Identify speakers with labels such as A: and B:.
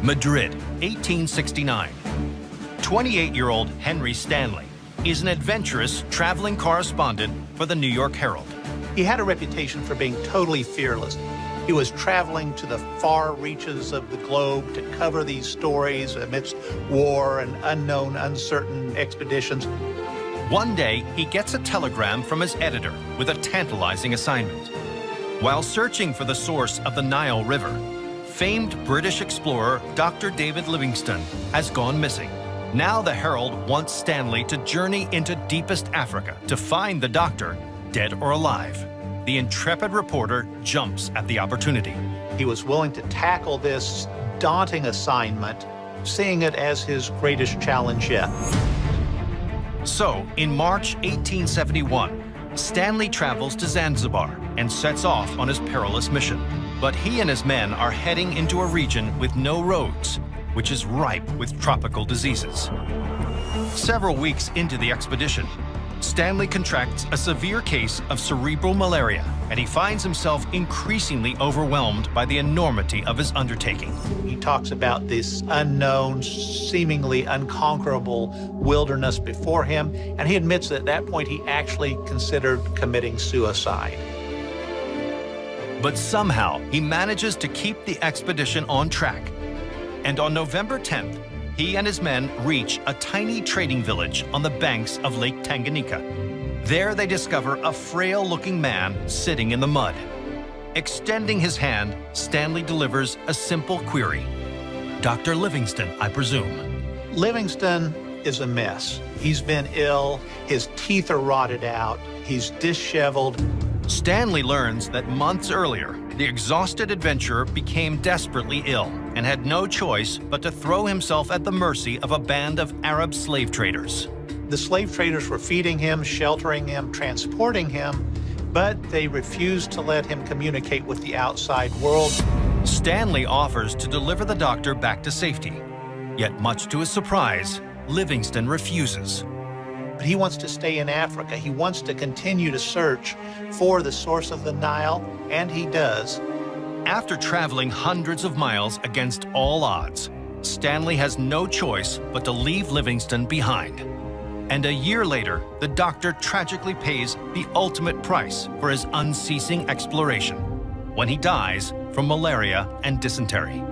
A: Madrid, 1869. 28-year-old Henry Stanley is an adventurous traveling correspondent for the New York Herald.
B: He had a reputation for being totally fearless. He was traveling to the far reaches of the globe to cover these stories amidst war and unknown, uncertain expeditions.
A: One day, he gets a telegram from his editor with a tantalizing assignment. While searching for the source of the Nile River, famed British explorer Dr. David Livingstone has gone missing. Now the Herald wants Stanley to journey into deepest Africa to find the doctor, dead or alive. The intrepid reporter jumps at the opportunity.
B: He was willing to tackle this daunting assignment, seeing it as his greatest challenge yet.
A: So, in March 1871, Stanley travels to Zanzibar and sets off on his perilous mission. But he and his men are heading into a region with no roads, which is ripe with tropical diseases. Several weeks into the expedition, Stanley contracts a severe case of cerebral malaria, and he finds himself increasingly overwhelmed by the enormity of his undertaking.
B: He talks about this unknown, seemingly unconquerable wilderness before him, and he admits that at that point he actually considered committing suicide.
A: But somehow, he manages to keep the expedition on track. And on November 10th, he and his men reach a tiny trading village on the banks of Lake Tanganyika. There they discover a frail-looking man sitting in the mud. Extending his hand, Stanley delivers a simple query. Dr. Livingstone, I presume.
B: Livingstone is a mess. He's been ill, his teeth are rotted out, he's disheveled.
A: Stanley learns that months earlier, the exhausted adventurer became desperately ill and had no choice but to throw himself at the mercy of a band of Arab slave traders.
B: The slave traders were feeding him, sheltering him, transporting him, but they refused to let him communicate with the outside world.
A: Stanley offers to deliver the doctor back to safety. Yet much to his surprise, Livingstone refuses.
B: But he wants to stay in Africa. He wants to continue to search for the source of the Nile, and he does.
A: After traveling hundreds of miles against all odds, Stanley has no choice but to leave Livingstone behind. And a year later, the doctor tragically pays the ultimate price for his unceasing exploration when he dies from malaria and dysentery.